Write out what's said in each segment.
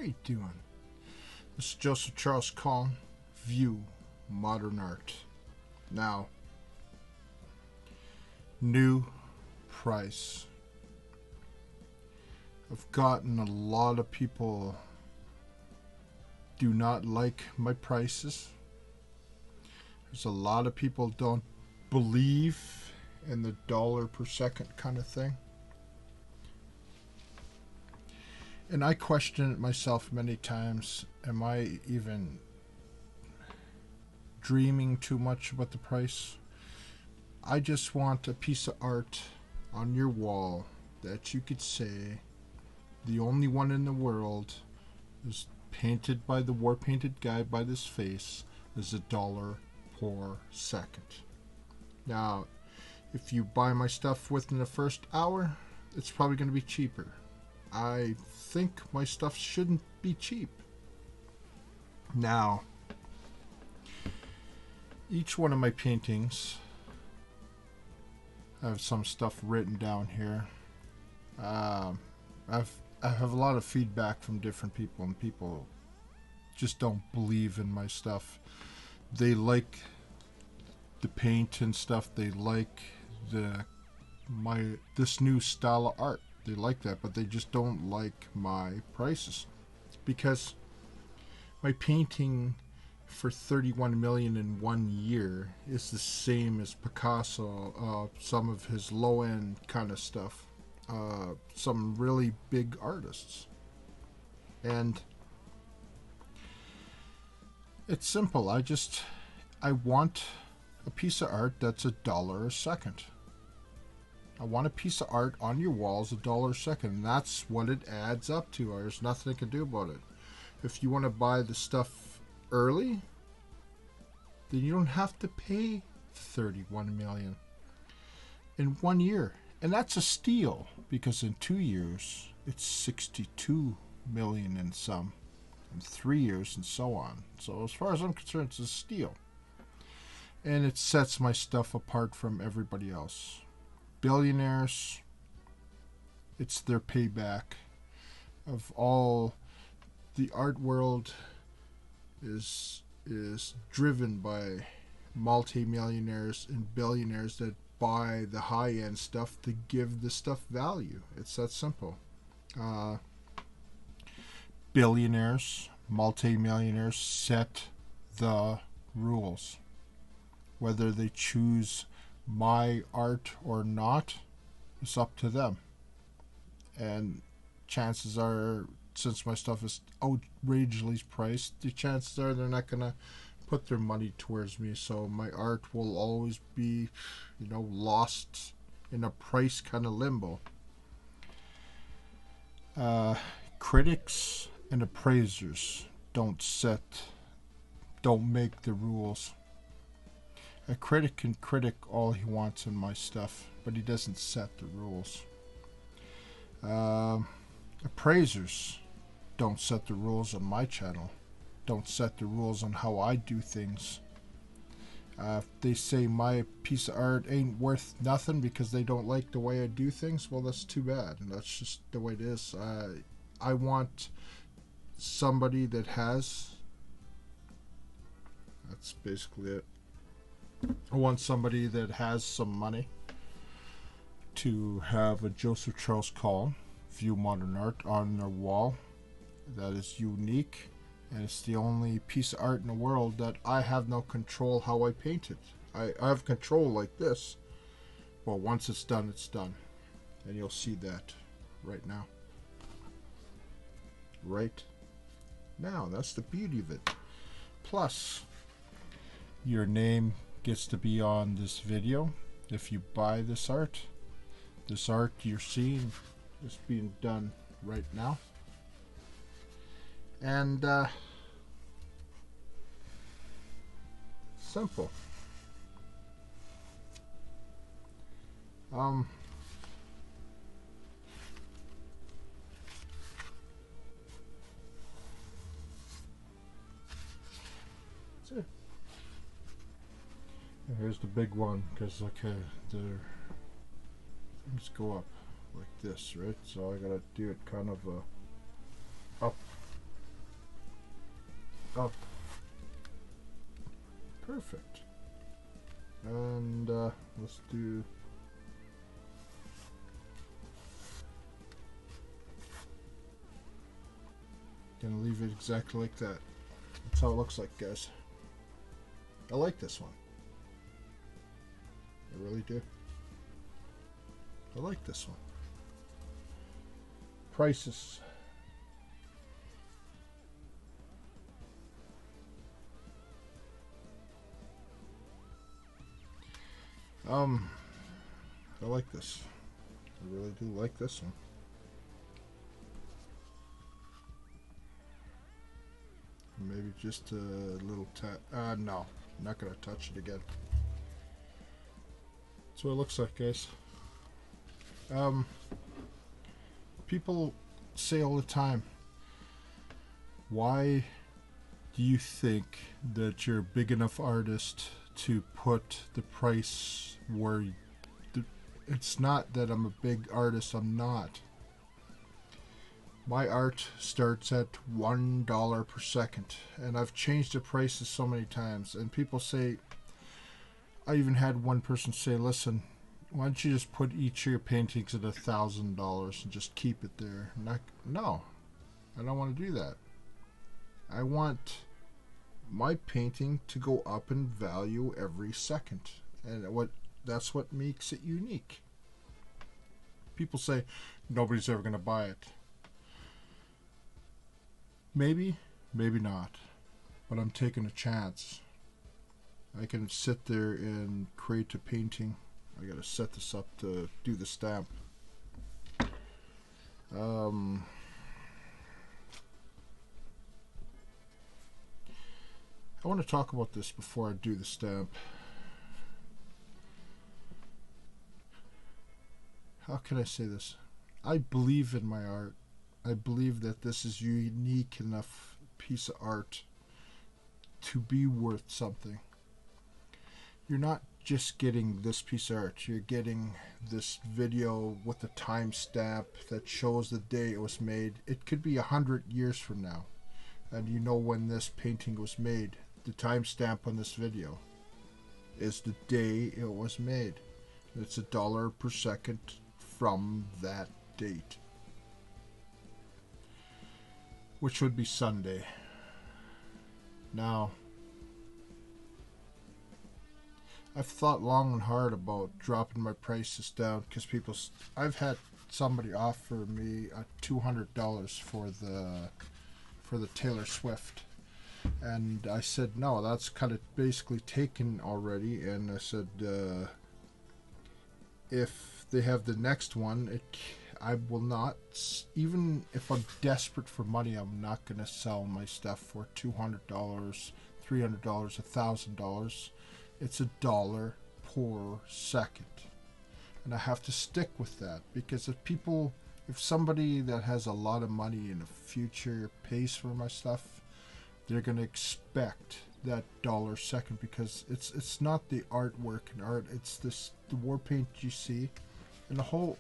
you doing? This is Joseph Charles Colin, View Modern Art. Now, new price. I've gotten a lot of people do not like my prices. There's a lot of people don't believe in the dollar per second kind of thing. And I question it myself many times. Am I even dreaming too much about the price? I just want a piece of art on your wall that you could say the only one in the world is painted by the war-painted guy by this face is $1 per second. Now, if you buy my stuff within the first hour, it's probably going to be cheaper. I think my stuff shouldn't be cheap. Now, each one of my paintings, I have some stuff written down here. I have a lot of feedback from different people, and people just don't believe in my stuff. They like the paint and stuff. They like this new style of art. They like that, but they just don't like my prices, because my painting for 31 million in 1 year is the same as Picasso, some of his low-end kind of stuff, some really big artists. And it's simple. I want a piece of art that's $1 a second. I want a piece of art on your walls $1 a second, and that's what it adds up to. There's nothing I can do about it. If you want to buy the stuff early, then you don't have to pay 31 million in 1 year. And that's a steal, because in 2 years it's 62 million in some, in 3 years, and so on. So as far as I'm concerned, it's a steal. And it sets my stuff apart from everybody else. Billionaires, it's their payback. Of all the art world is driven by multi-millionaires and billionaires that buy the high-end stuff to give the stuff value. It's that simple. Billionaires, multi-millionaires set the rules. Whether they choose my art or not, it's up to them. And chances are, since my stuff is outrageously priced, the chances are they're not going to put their money towards me. So my art will always be, lost in a price kind of limbo. Critics and appraisers don't make the rules. A critic can critic all he wants in my stuff, but he doesn't set the rules. Appraisers don't set the rules on my channel, don't set the rules on how I do things. If they say my piece of art ain't worth nothing because they don't like the way I do things, well, that's too bad, and that's just the way it is. I want somebody that has, that's basically it. I want somebody that has some money to have a Joseph Charles Colin View Modern Art on their wall that is unique, and it's the only piece of art in the world that I have no control how I paint it. I have control like this. Well, once it's done, it's done. And you'll see that right now. Right now. That's the beauty of it. Plus, your name gets to be on this video if you buy this art. This art you're seeing is being done right now. And simple. That's it. Here's the big one, because okay, things go up like this, right? So I gotta do it kind of up up. Perfect. And let's do... Gonna leave it exactly like that. That's how it looks like, guys. I like this one. I really do. I like this one. Prices. I like this. I really do like this one. Maybe just a little tap. No, I'm not gonna touch it again. That's what it looks like, guys. People say all the time, why do you think that you're a big enough artist to put the price where it's not that I'm a big artist, I'm not. My art starts at $1 per second, and I've changed the prices so many times, and people say, I even had one person say, listen, why don't you just put each of your paintings at $1,000 and just keep it there? No, I don't want to do that. I want my painting to go up in value every second, and that's what makes it unique. People say nobody's ever going to buy it. Maybe, maybe not, but I'm taking a chance. I can sit there and create a painting. I gotta set this up to do the stamp. I want to talk about this before I do the stamp. How can I say this? I believe in my art. I believe that this is a unique enough piece of art to be worth something. You're not just getting this piece of art. You're getting this video with a timestamp that shows the day it was made. It could be 100 years from now, and you know when this painting was made. The timestamp on this video is the day it was made. It's $1 per second from that date, which would be Sunday. Now, I've thought long and hard about dropping my prices down because I've had somebody offer me $200 for the Taylor Swift, and I said no, that's kind of basically taken already. And I said if they have the next one, I will not, even if I'm desperate for money, I'm not going to sell my stuff for $200, $300, $1,000. It's $1 per second. And I have to stick with that, because if somebody that has a lot of money in the future pays for my stuff, they're going to expect that $1 second, because it's not the artwork in art, it's the war paint you see. And the whole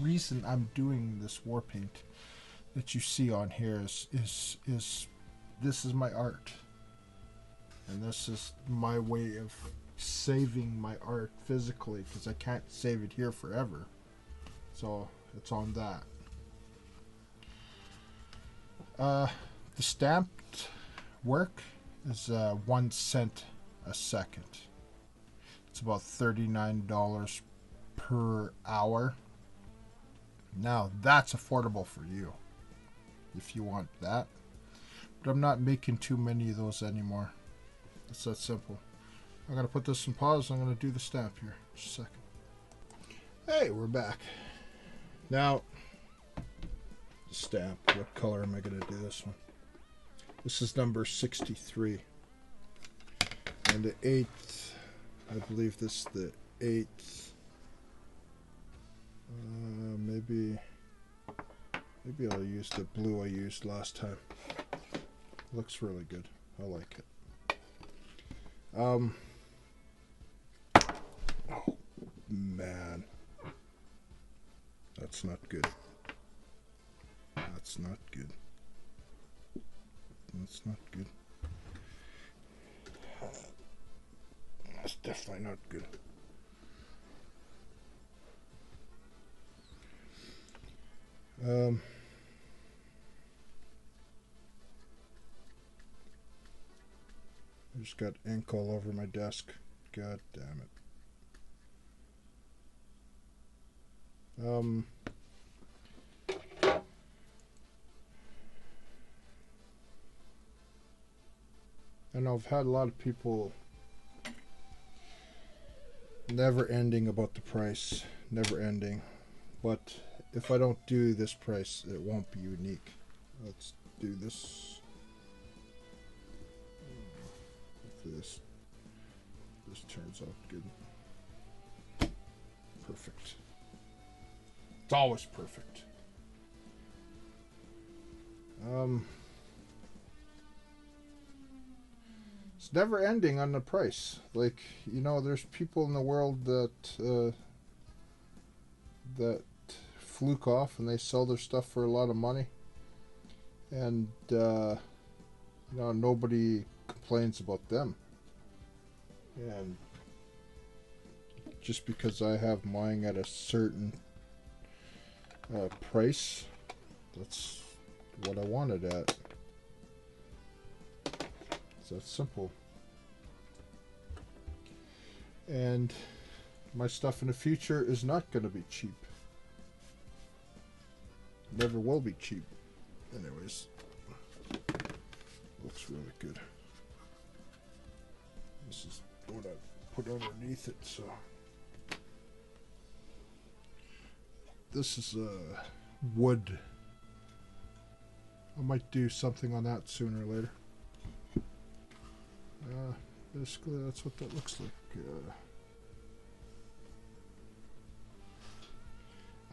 reason I'm doing this war paint that you see on here is this is my art, and this is my way of saving my art physically, because I can't save it here forever. So it's on that. The stamped work is 1 cent a second. It's about $39 per hour. Now that's affordable for you if you want that, but I'm not making too many of those anymore. It's that simple. I'm gonna put this in pause. I'm gonna do the stamp here. Just a second. Hey, we're back. Now, the stamp. What color am I gonna do this one? This is number 63, and the 8th. I believe this is the 8th. Maybe I'll use the blue I used last time. Looks really good. I like it. Oh man, that's not good. That's not good. That's not good. definitely not good. I just got ink all over my desk. God damn it. I know I've had a lot of people never ending about the price, never ending. But if I don't do this price, it won't be unique. Let's do this. Hopefully this turns out good. Perfect. It's always perfect. It's never ending on the price. Like, you know, there's people in the world that that fluke off and they sell their stuff for a lot of money, and you know, nobody complains about them. And just because I have mine at a certain price, that's what I want it at. It's that simple. And my stuff in the future is not going to be cheap. Never will be cheap. Anyways, looks really good. This is what I put underneath it. So this is wood. I might do something on that sooner or later. Basically, that's what that looks like.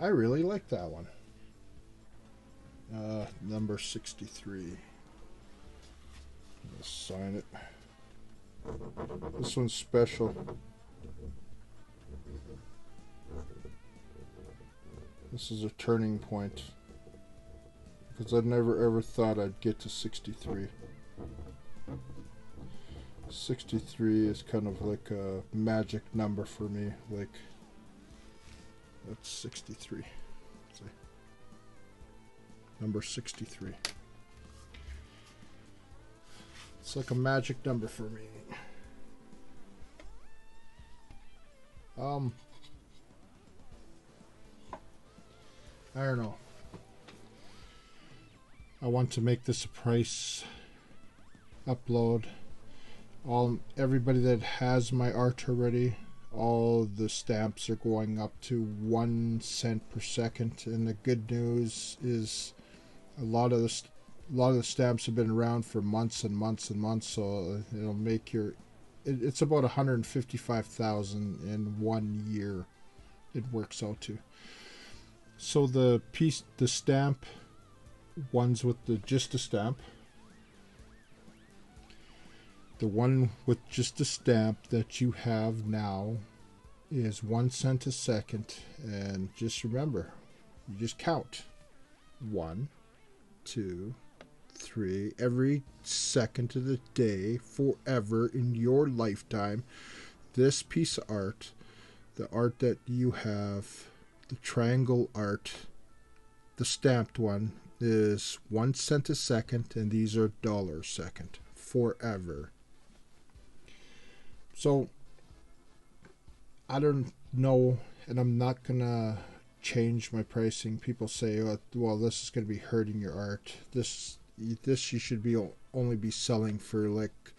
I really like that one. Number 63. Let's sign it. This one's special. This is a turning point, because I never ever thought I'd get to 63. 63 is kind of like a magic number for me. Like, that's 63. See? Number 63. It's like a magic number for me. I don't know. I want to make this a price upload. Everybody that has my art already, all the stamps are going up to 1 cent per second. And the good news is a lot of the stamps have been around for months and months and months, so it'll make your it's about 155,000 in 1 year it works out to. So the stamp ones with just a stamp, the one with just a stamp that you have now is 1 cent a second. And just remember, you just count 1, 2, 3 every second of the day forever in your lifetime. This piece of art, the art that you have, the triangle art, the stamped one, is 1 cent a second, and these are $1 a second forever. So I don't know, and I'm not gonna change my pricing. People say, oh, well, this is going to be hurting your art. This you should be only be selling for like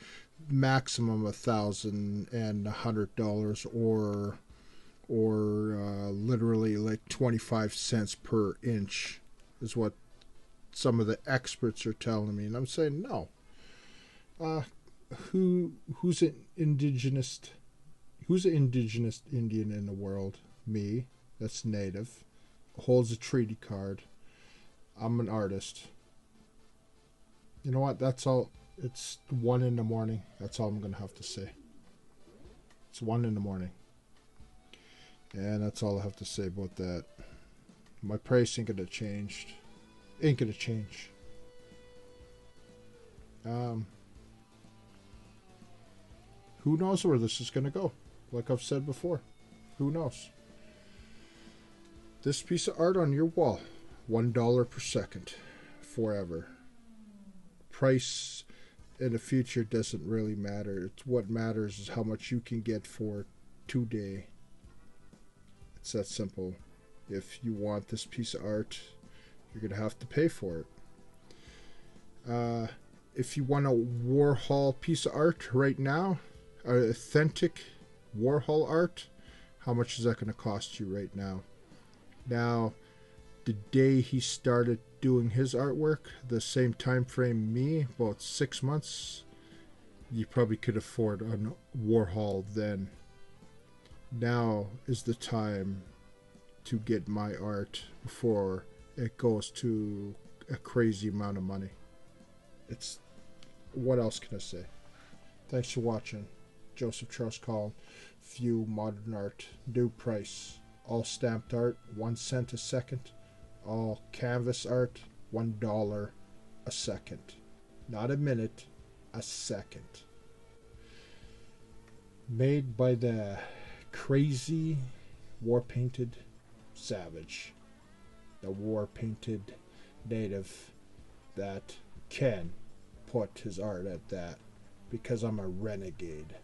maximum $1,000 and $100, or literally like 25 cents per inch is what some of the experts are telling me. And I'm saying no. Who's an indigenous Indian in the world? Me. That's native. Holds a treaty card. I'm an artist. You know what? That's all. It's 1 in the morning. That's all I'm gonna have to say. It's 1 in the morning. And that's all I have to say about that. My price ain't gonna change. Ain't gonna change. Who knows where this is gonna go? Like I've said before. Who knows? This piece of art on your wall, $1 per second, forever. Price in the future doesn't really matter. It's what matters is how much you can get for it today. It's that simple. If you want this piece of art, you're going to have to pay for it. If you want a Warhol piece of art right now, authentic Warhol art, how much is that going to cost you right now? Now, the day he started doing his artwork, the same time frame me, about 6 months, you probably could afford a Warhol then. Now is the time to get my art before it goes to a crazy amount of money. It's, what else can I say? Thanks for watching. Joseph Charles Colin, View Modern Art, new price. All stamped art, 1 cent a second. All canvas art, $1 a second. Not a minute, a second. Made by the crazy war-painted savage. The war-painted native that can put his art at that, because I'm a renegade.